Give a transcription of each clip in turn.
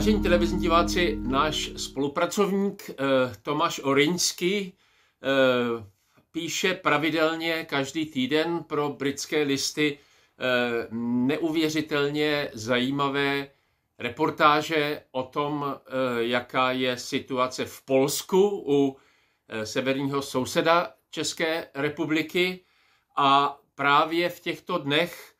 Vážení televizní diváci, náš spolupracovník Tomasz Oryński píše pravidelně každý týden pro Britské listy neuvěřitelně zajímavé reportáže o tom, jaká je situace v Polsku u severního souseda České republiky, a právě v těchto dnech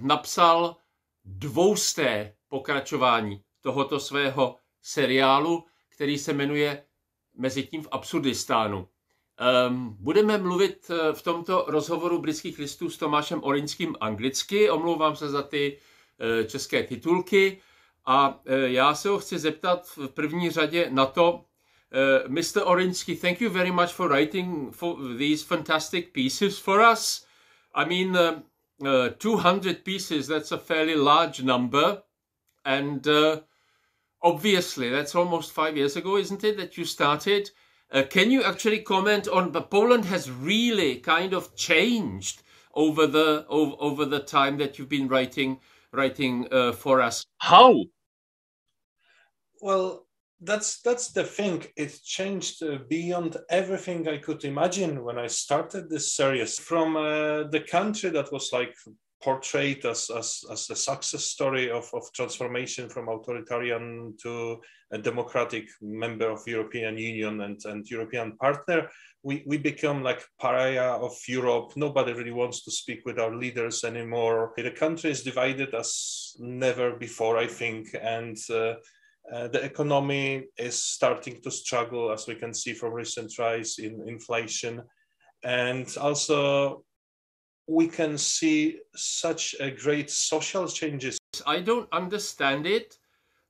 napsal 200. pokračování tohoto svého seriálu, který se jmenuje Mezitím v Absurdistánu. Budeme mluvit v tomto rozhovoru Britských listů s Tomášem Oryňským anglicky, omlouvám se za ty české titulky, a já se ho chci zeptat v první řadě na to, Mr. Oryński, thank you very much for writing for these fantastic pieces for us. I mean, 200 pieces, that's a fairly large number. And obviously, that's almost 5 years ago, isn't it, that you started? Can you actually comment on, but Poland has really kind of changed over the time that you've been writing for us. How? Well, that's the thing. It changed beyond everything I could imagine when I started this series. From the country that was like portrayed as a success story of transformation from authoritarian to a democratic member of European Union and European partner, we become like pariah of Europe. Nobody really wants to speak with our leaders anymore. The country is divided as never before, I think, and the economy is starting to struggle, as we can see from recent rise in inflation. And also we can see such a great social changes. I don't understand it,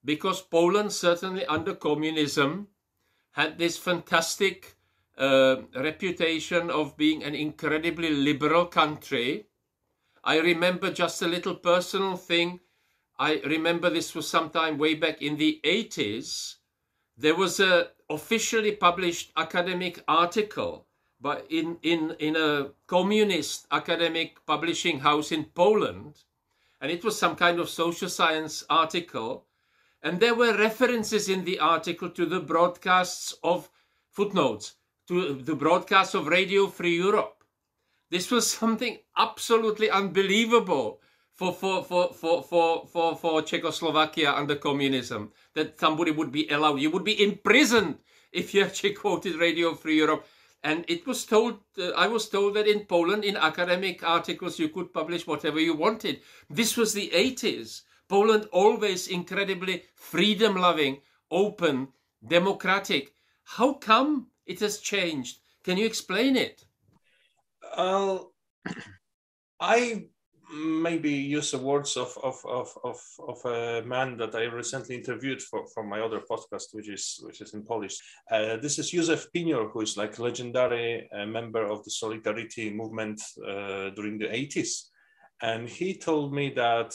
because Poland, certainly under communism, had this fantastic reputation of being an incredibly liberal country. I remember just a little personal thing. I remember this was sometime way back in the 80s. There was a officially published academic article but in a communist academic publishing house in Poland, and it was some kind of social science article, and there were references in the article to the broadcasts of footnotes, to the broadcasts of Radio Free Europe. This was something absolutely unbelievable for Czechoslovakia under communism, that somebody would be allowed. You would be imprisoned if you actually quoted Radio Free Europe. And it was told, I was told that in Poland, in academic articles, you could publish whatever you wanted. This was the 80s. Poland always incredibly freedom-loving, open, democratic. How come it has changed? Can you explain it? I maybe use the words of a man that I recently interviewed for my other podcast, which is in Polish. This is Józef Pinior, who is like legendary member of the Solidarity movement during the 80s. And he told me that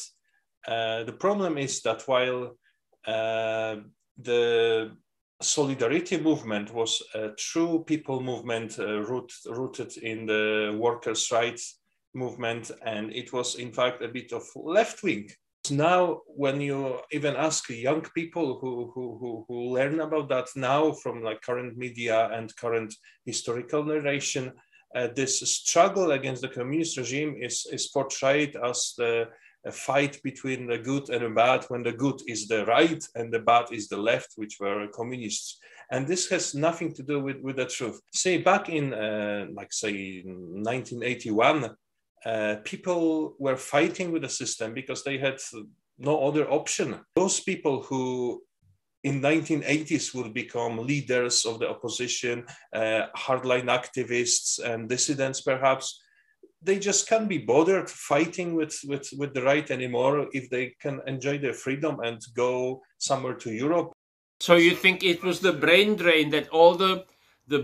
the problem is that while the Solidarity movement was a true people movement rooted in the workers' rights movement, and it was in fact a bit of left-wing. Now, when you even ask young people who learn about that now from like current media and current historical narration, this struggle against the communist regime is portrayed as a fight between the good and the bad, when the good is the right and the bad is the left, which were communists. And this has nothing to do with the truth. Say back in like say 1981, people were fighting with the system because they had no other option. Those people who in 1980s would become leaders of the opposition, hardline activists and dissidents perhaps, they just can't be bothered fighting with the right anymore if they can enjoy their freedom and go somewhere to Europe. So you think it was the brain drain, that all the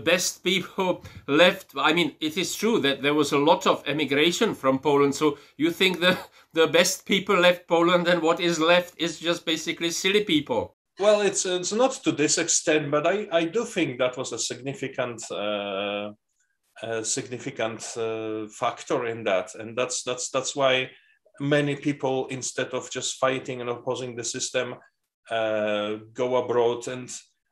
best people left? I mean, it is true that there was a lot of emigration from Poland. So you think the best people left Poland, and what is left is just basically silly people? Well, it's not to this extent, but I do think that was a significant factor in that, and that's why many people, instead of just fighting and opposing the system, go abroad. And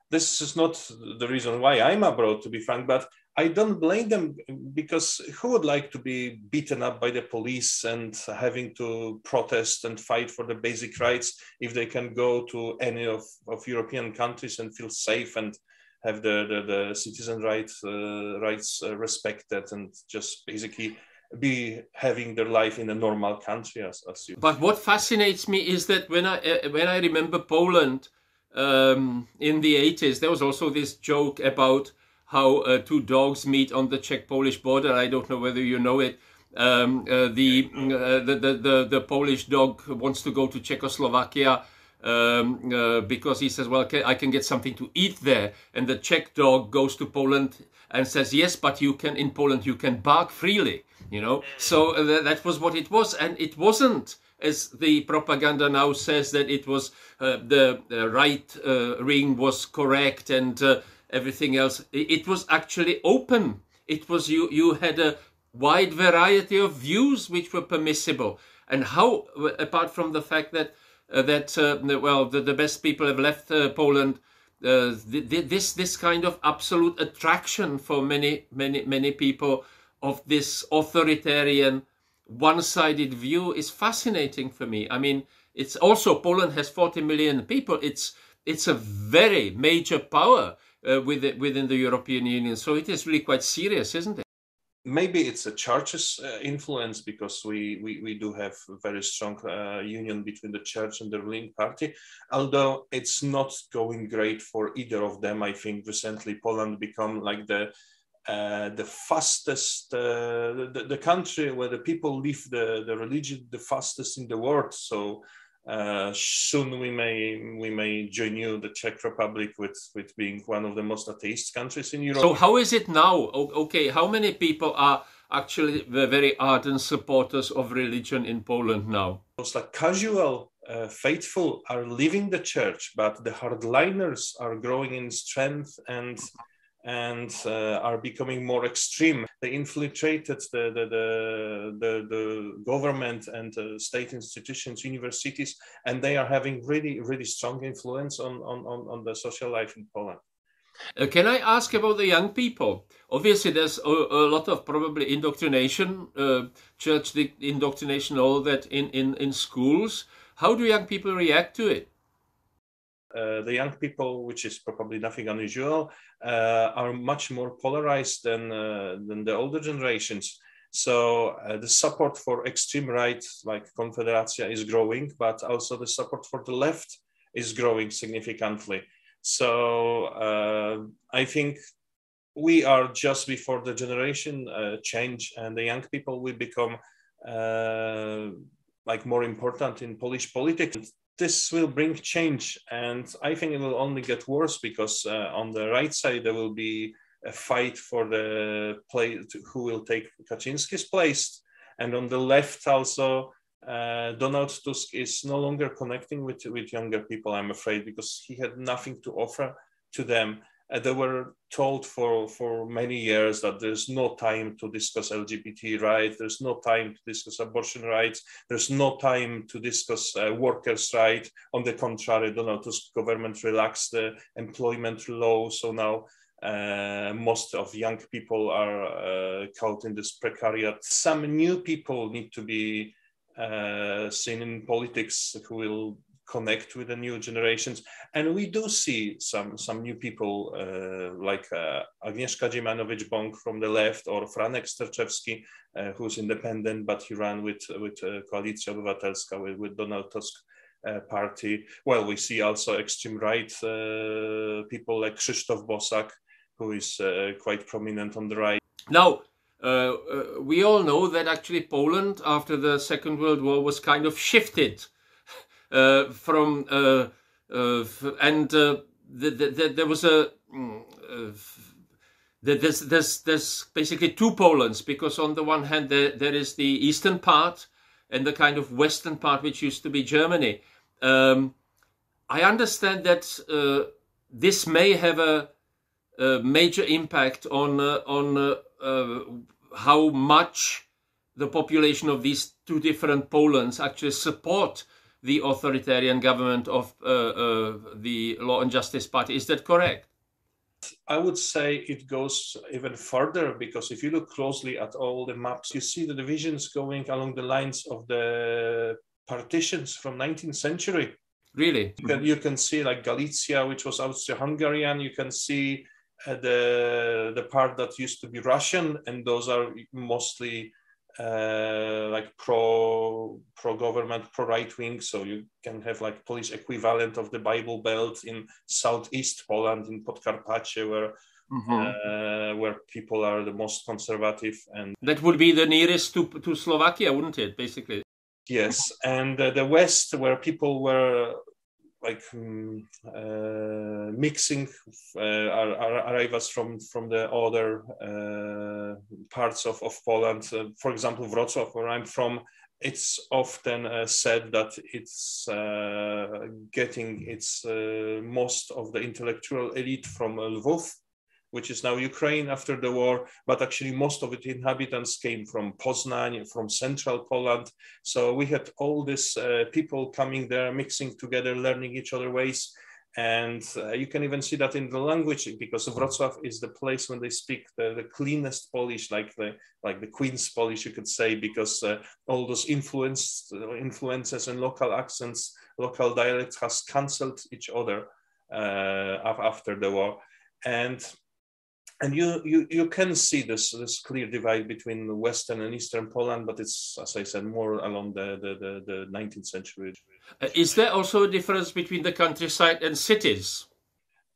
this is not the reason why I'm abroad, to be frank, but I don't blame them, because who would like to be beaten up by the police and having to protest and fight for the basic rights if they can go to any of European countries and feel safe and have the citizen rights respected and just basically be having their life in a normal country as you. But what fascinates me is that when I remember Poland in the 80s, there was also this joke about how two dogs meet on the Czech-Polish border. I don't know whether you know it. The Polish dog wants to go to Czechoslovakia because he says, well, I can get something to eat there. And the Czech dog goes to Poland and says, yes, but in Poland you can bark freely, you know. So that was what it was. And it wasn't, as the propaganda now says, that it was the right wing was correct and everything else. It was actually open. It was you had a wide variety of views which were permissible. And how, apart from the fact that the best people have left Poland, this kind of absolute attraction for many people of this authoritarian, one-sided view is fascinating for me. I mean, it's also, Poland has 40 million people. It's a very major power within the European Union. So it is really quite serious, isn't it? Maybe it's a church's influence, because we do have a very strong union between the church and the ruling party, although it's not going great for either of them. I think recently Poland become like the fastest, the country where the people leave the religion the fastest in the world. So soon we may join you, the Czech Republic, with being one of the most atheist countries in Europe. So how is it now? Okay, how many people are actually the very ardent supporters of religion in Poland now? Most like casual, faithful are leaving the church, but the hardliners are growing in strength and are becoming more extreme. They infiltrated the government and state institutions, universities, and they are having really strong influence on the social life in Poland. Can I ask about the young people? Obviously, there's a lot of probably indoctrination, church indoctrination, all that in schools. How do young people react to it? The young people, which is probably nothing unusual, are much more polarized than the older generations. So the support for extreme right, like Konfederacja, is growing, but also the support for the left is growing significantly. So I think we are just before the generation change, and the young people will become like more important in Polish politics. This will bring change, and I think it will only get worse, because on the right side there will be a fight for the place who will take Kaczynski's place, and on the left also Donald Tusk is no longer connecting with younger people, I'm afraid, because he had nothing to offer to them. They were told for many years that there's no time to discuss LGBT rights, there's no time to discuss abortion rights, there's no time to discuss workers' rights. On the contrary, Donald Tusk government relaxed the employment law, so now most of young people are caught in this precariat. Some new people need to be seen in politics who will connect with the new generations, and we do see some new people like Agnieszka Dziemianowicz-Bąk from the left, or Franek Sterczewski, who's independent, but he ran with Koalicja Obywatelska, with Donald Tusk party. Well, we see also extreme right people like Krzysztof Bosak, who is quite prominent on the right. Now, we all know that actually Poland, after the Second World War, was kind of shifted there was there's basically two Polands, because on the one hand there is the eastern part and the kind of western part which used to be Germany. I understand that this may have a major impact on how much the population of these two different Polands actually support the authoritarian government of the Law and Justice Party. Is that correct? I would say it goes even further, because if you look closely at all the maps, you see the divisions going along the lines of the partitions from 19th century. Really? You can see like Galicia, which was Austro-Hungarian. You can see the part that used to be Russian, and those are mostly like pro-government, pro-right-wing. So you can have like Polish equivalent of the Bible Belt in southeast Poland, in Podkarpacie, where people are the most conservative. And that would be the nearest to Slovakia, wouldn't it, basically? Yes, and the West, where people were like mixing arrivals from the other parts of Poland. For example, Wrocław, where I'm from, it's often said that it's getting its most of the intellectual elite from Lvov, which is now Ukraine after the war, but actually most of its inhabitants came from Poznań, from central Poland. So we had all these people coming there, mixing together, learning each other ways. And you can even see that in the language, because Wrocław is the place when they speak the cleanest Polish, like the Queen's Polish, you could say, because all those influences and local accents, local dialects has cancelled each other after the war. And you can see this clear divide between Western and Eastern Poland, but it's, as I said, more along the 19th century. Is there also a difference between the countryside and cities?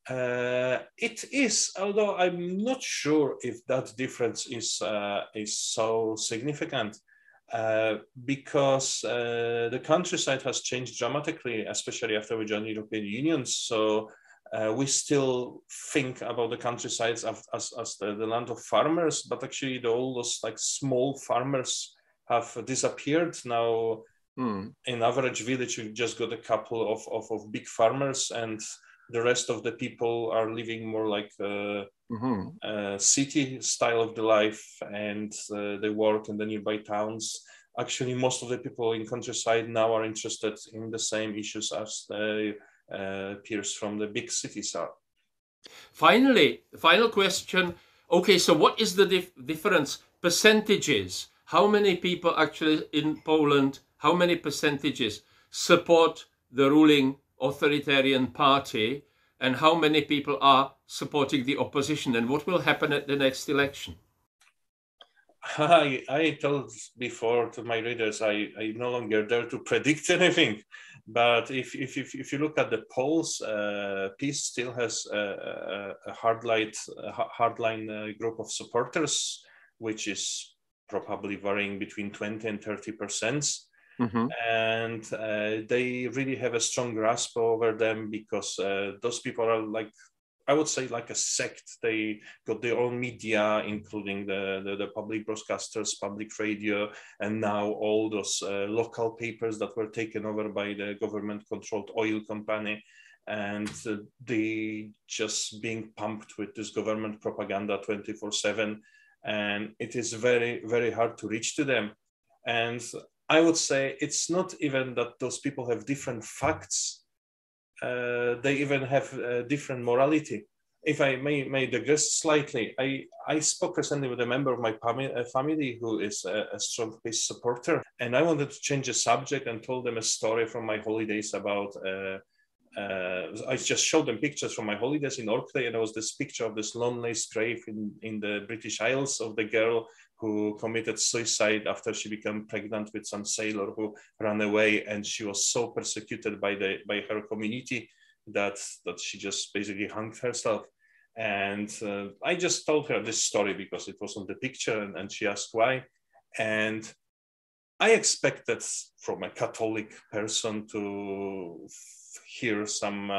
It is, although I'm not sure if that difference is so significant, because the countryside has changed dramatically, especially after we joined the European Union. So we still think about the countryside as the land of farmers, but actually all those like small farmers have disappeared now. In average village, you just got a couple of big farmers, and the rest of the people are living more like city style of the life, and they work in the nearby towns. Actually, most of the people in countryside now are interested in the same issues as the peers from the big cities are. Finally, final question. Okay, so what is the difference? Percentages. How many people actually in Poland, how many percentages support the ruling authoritarian party, and how many people are supporting the opposition, and what will happen at the next election? I told before to my readers, I no longer dare to predict anything. But if you look at the polls, PiS still has a hardline group of supporters, which is probably varying between 20 and 30%. And they really have a strong grasp over them, because those people are like, I would say, like a sect. They got their own media, including the public broadcasters, public radio, and now all those local papers that were taken over by the government-controlled oil company. And they just being pumped with this government propaganda 24/7. And it is very, very hard to reach to them. And I would say it's not even that those people have different facts. They even have different morality. If I may digress slightly, I spoke recently with a member of my family who is a strong PiS supporter, and I wanted to change the subject and told them a story from my holidays about, I just showed them pictures from my holidays in Orkney, and there was this picture of this lonely grave in the British Isles of the girl who committed suicide after she became pregnant with some sailor who ran away, and she was so persecuted by her community that she just basically hung herself. And I just told her this story because it was on the picture, and she asked why. And I expected from a Catholic person to hear some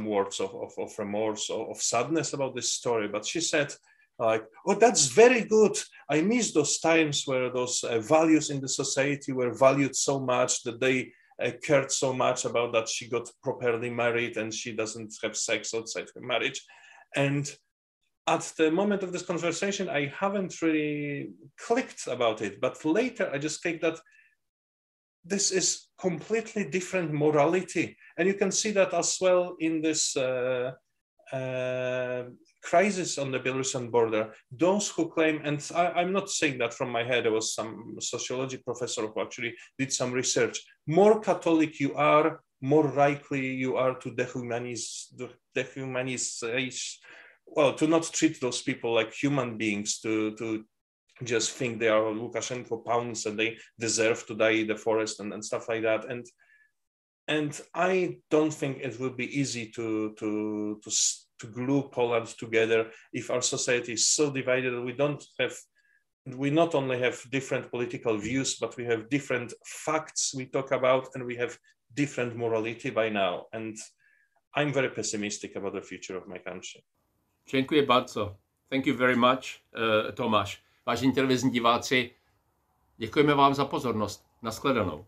words of remorse or of sadness about this story, but she said, like, oh, that's very good. I miss those times where those values in the society were valued so much, that they cared so much about that she got properly married and she doesn't have sex outside her marriage. And at the moment of this conversation, I haven't really clicked about it. But later I just clicked that this is completely different morality. And you can see that as well in this crisis on the Belarusian border. Those who claim, and I'm not saying that from my head, there was some sociology professor who actually did some research. More Catholic you are, more likely you are to dehumanize, well, to not treat those people like human beings, to just think they are Lukashenko pawns and they deserve to die in the forest and stuff like that. And I don't think it will be easy to glue Poland together if our society is so divided that we not only have different political views, but we have different facts we talk about, and we have different morality by now. And I'm very pessimistic about the future of my country. Dziękuję bardzo. Thank you very much, Tomáš. Vážení televizní diváci, děkujeme vám za pozornost. Nashledanou.